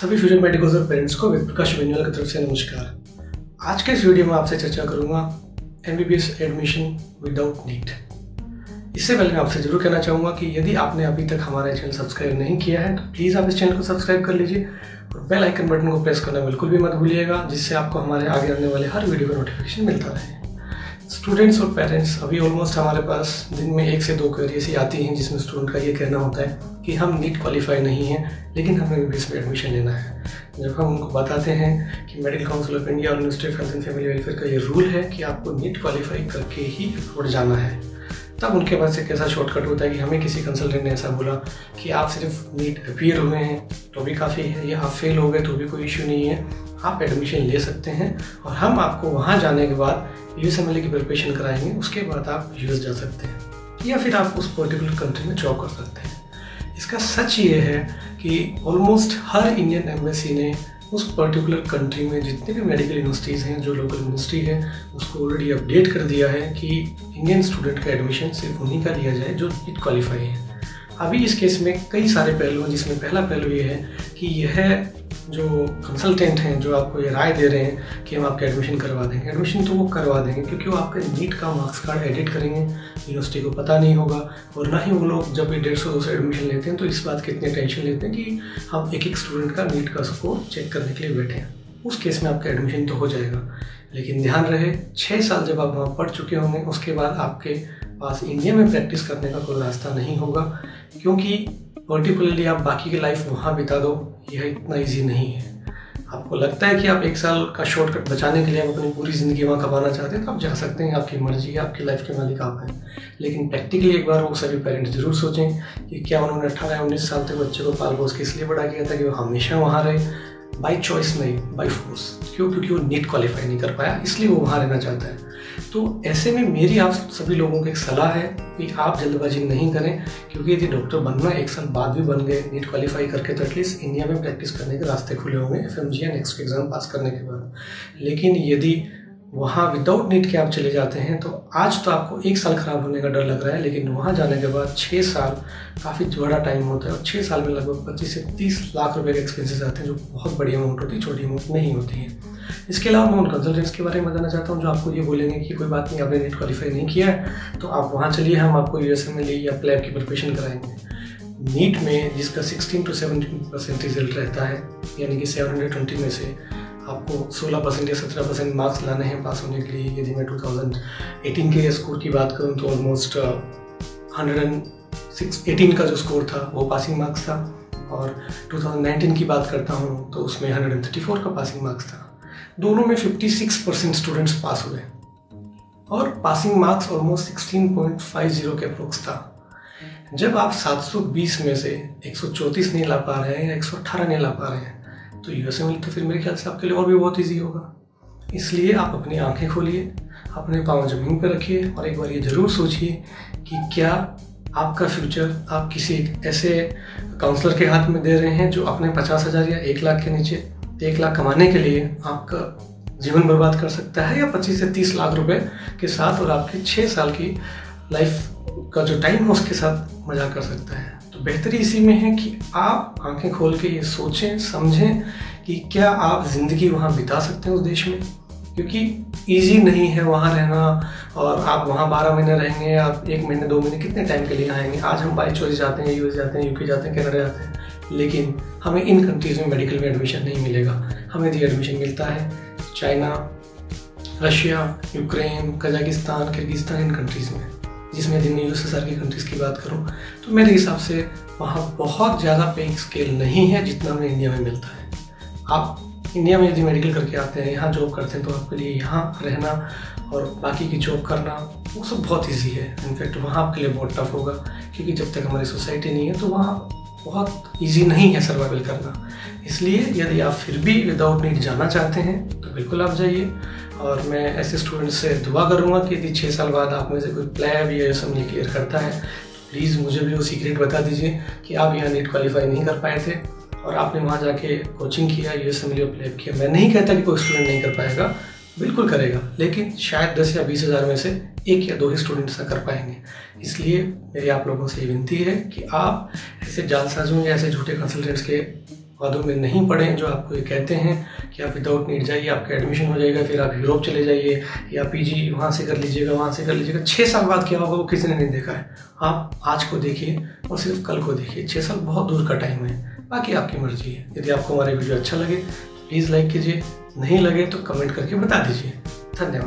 सभी future medicals और parents को वेद प्रकाश बेनिवाल की तरफ से नमस्कार। आज के इस वीडियो में आपसे चर्चा करूंगा MBBS एडमिशन विदाउट नीट। इससे पहले मैं आपसे जरूर कहना चाहूँगा कि यदि आपने अभी तक हमारा चैनल सब्सक्राइब नहीं किया है तो प्लीज़ आप इस चैनल को सब्सक्राइब कर लीजिए और बेल आइकन बटन को प्रेस करना बिल्कुल भी मत भूलिएगा, जिससे आपको हमारे आगे आने वाले हर वीडियो का नोटिफिकेशन मिलता रहे। स्टूडेंट्स और पेरेंट्स अभी ऑलमोस्ट हमारे पास दिन में 1 से 2 क्वेरी ऐसी आती हैं जिसमें स्टूडेंट का ये कहना होता है कि हम नीट क्वालिफाई नहीं हैं लेकिन हमें MBBS में एडमिशन लेना है। जब हम उनको बताते हैं कि मेडिकल काउंसिल ऑफ इंडिया और ministry of health and family welfare का ये रूल है कि आपको नीट क्वालिफाई करके ही अब्रॉड जाना है, तब उनके पास एक ऐसा शॉर्टकट होता है कि हमें किसी कंसल्टेंट ने ऐसा बोला कि आप सिर्फ नीट अपीयर हुए हैं तो भी काफ़ी है, या आप फेल हो गए तो भी कोई इश्यू नहीं है, आप एडमिशन ले सकते हैं और हम आपको वहाँ जाने के बाद USMLE की प्रिपरेशन कराएंगे, उसके बाद आप US जा सकते हैं या फिर आप उस पर्टिकुलर कंट्री में जॉब कर सकते हैं। इसका सच ये है कि ऑलमोस्ट हर इंडियन एम्बेसी ने उस पर्टिकुलर कंट्री में जितने भी मेडिकल यूनिवर्सिटीज़ हैं, जो लोकल मिनिस्ट्री है, उसको ऑलरेडी अपडेट कर दिया है कि इंडियन स्टूडेंट का एडमिशन सिर्फ उन्हीं का लिया जाए जो नीट क्वालिफाई है। अभी इस केस में कई सारे पहलू हैं, जिसमें पहला पहलू ये है कि यह जो कंसल्टेंट हैं जो आपको ये राय दे रहे हैं कि हम आपका एडमिशन करवा देंगे, एडमिशन तो वो करवा देंगे क्योंकि वो आपके नीट का मार्क्स कार्ड एडिट करेंगे, यूनिवर्सिटी को पता नहीं होगा। और ना ही वो लोग जब ये 150-200 एडमिशन लेते हैं तो इस बात की इतनी टेंशन लेते हैं कि हम एक स्टूडेंट का नीट का स्कोर चेक करने के लिए बैठे हैं। उस केस में आपका एडमिशन तो हो जाएगा, लेकिन ध्यान रहे 6 साल जब आप वहाँ पढ़ चुके होंगे उसके बाद आपके पास इंडिया में प्रैक्टिस करने का कोई रास्ता नहीं होगा, क्योंकि पर्टिकुलरली आप बाकी की लाइफ वहाँ बिता दो, यह इतना ईजी नहीं है। आपको लगता है कि आप 1 साल का शॉर्टकट बचाने के लिए आप अपनी पूरी ज़िंदगी वहाँ कमाना चाहते हैं तो आप जा सकते हैं, आपकी मर्जी है, आपकी लाइफ के मालिक आप हैं। लेकिन प्रैक्टिकली एक बार वो सभी पेरेंट्स जरूर सोचें कि क्या उन्होंने 18-19 साल तक बच्चे को पाल पोस के इसलिए बड़ा किया था कि वो हमेशा वहाँ रहे, बाई चॉइस नहीं, बाई फोर्स। क्यों? क्योंकि वो नीट क्वालिफाई नहीं कर पाया, इसलिए वो वहाँ रहना चाहता है। तो ऐसे में मेरी आप सभी लोगों को एक सलाह है कि आप जल्दबाजी नहीं करें, क्योंकि यदि डॉक्टर बनना 1 साल बाद भी बन गए नीट क्वालिफाई करके तो एटलीस्ट इंडिया में प्रैक्टिस करने के रास्ते खुले होंगे FMG या नेक्स्ट एग्जाम पास करने के बाद। लेकिन यदि वहाँ विदाउट नीट के आप चले जाते हैं तो आज तो आपको 1 साल खराब होने का डर लग रहा है, लेकिन वहाँ जाने के बाद 6 साल काफ़ी बड़ा टाइम होता है और 6 साल में लगभग 25 से 30 लाख रुपए के एक्सपेंसेस आते हैं, जो बहुत बड़ी अमाउंट होती है, छोटी अमाउंट नहीं होती है। इसके अलावा मैं उन कंसल्टेंट्स के बारे में बताना चाहता हूँ जो आपको ये बोलेंगे कि कोई बात नहीं, आपने नीट क्वालिफाई नहीं किया है तो आप वहाँ चलिए, हम आपको USMLE या प्लेब की प्रिपरेशन कराएंगे। नीट में जिसका 16 to 17% रिजल्ट रहता है, यानी कि 720 में से आपको 16% या 17% मार्क्स लाने हैं पास होने के लिए। यदि मैं 2018 के स्कोर की बात करूं तो ऑलमोस्ट 118 का जो स्कोर था वो पासिंग मार्क्स था, और 2019 की बात करता हूं तो उसमें 134 का पासिंग मार्क्स था। दोनों में 56% स्टूडेंट्स पास हुए और पासिंग मार्क्स ऑलमोस्ट 16.50 के अप्रोक्स था। जब आप 720 में से 134 नहीं ला पा रहे हैं या 118 नहीं ला पा रहे हैं तो USMLE तो फिर मेरे ख्याल से आपके लिए और भी बहुत ईजी होगा। इसलिए आप अपनी आंखें खोलिए, अपने पाँव जमीन पर रखिए और एक बार ये ज़रूर सोचिए कि क्या आपका फ्यूचर आप किसी ऐसे काउंसलर के हाथ में दे रहे हैं जो अपने 50,000 या 1 लाख के नीचे 1 लाख कमाने के लिए आपका जीवन बर्बाद कर सकता है, या 25 से 30 लाख रुपए के साथ और आपके 6 साल की लाइफ का जो टाइम है उसके साथ मजा कर सकता है। तो बेहतरी इसी में है कि आप आंखें खोल के ये सोचें समझें कि क्या आप ज़िंदगी वहाँ बिता सकते हैं उस देश में, क्योंकि इजी नहीं है वहाँ रहना। और आप वहाँ 12 महीने रहेंगे, आप 1 महीने 2 महीने कितने टाइम के लिए आएंगे। आज हम बाई चॉइस जाते हैं, US जाते हैं, UK जाते हैं, कनाडा जाते हैं, लेकिन हमें इन कंट्रीज़ में मेडिकल में एडमिशन नहीं मिलेगा। हमें यदि एडमिशन मिलता है China, Russia, Ukraine, Kazakhstan, Kyrgyzstan, इन कंट्रीज़ में, जिसमें यदि मैं USSR की कंट्रीज़ की बात करूं तो मेरे हिसाब से वहाँ बहुत ज़्यादा पेइंग स्केल नहीं है जितना हमें इंडिया में मिलता है। आप इंडिया में यदि मेडिकल करके आते हैं, यहाँ जॉब करते हैं, तो आपके लिए यहाँ रहना और बाकी की जॉब करना वो सब बहुत ईजी है। इनफैक्ट वहाँ आपके लिए बहुत टफ होगा, क्योंकि जब तक हमारी सोसाइटी नहीं है तो वहाँ बहुत ईजी नहीं है सर्वाइवल करना। इसलिए यदि आप फिर भी विदाउट नीट जाना चाहते हैं तो बिल्कुल आप जाइए, और मैं ऐसे स्टूडेंट्स से दुआ करूँगा कि यदि 6 साल बाद आप में से कोई प्लेब या USMLE क्लियर करता है तो प्लीज़ मुझे भी वो सीक्रेट बता दीजिए कि आप यहाँ नीट क्वालिफाई नहीं कर पाए थे और आपने वहाँ जाके कोचिंग किया, USMLE और प्लेब किया। मैं नहीं कहता कि कोई स्टूडेंट नहीं कर पाएगा, बिल्कुल करेगा, लेकिन शायद 10 या 20 हज़ार में से 1 या 2 ही स्टूडेंट ऐसा कर पाएंगे। इसलिए मेरी आप लोगों से ये विनती है कि आप ऐसे जालसाजों या ऐसे झूठे कंसल्टेंट्स के वादों में नहीं पड़ें जो आपको ये कहते हैं कि आप विदाउट नीट जाइए, आपका एडमिशन हो जाएगा, फिर आप यूरोप चले जाइए या पीजी वहाँ से कर लीजिएगा, वहाँ से कर लीजिएगा। 6 साल बाद क्या होगा वो किसी ने नहीं देखा है। आप आज को देखिए और सिर्फ कल को देखिए। 6 साल बहुत दूर का टाइम है, बाकी आपकी मर्जी है। यदि आपको हमारे वीडियो अच्छा लगे प्लीज़ लाइक कीजिए, नहीं लगे तो कमेंट करके बता दीजिए। धन्यवाद।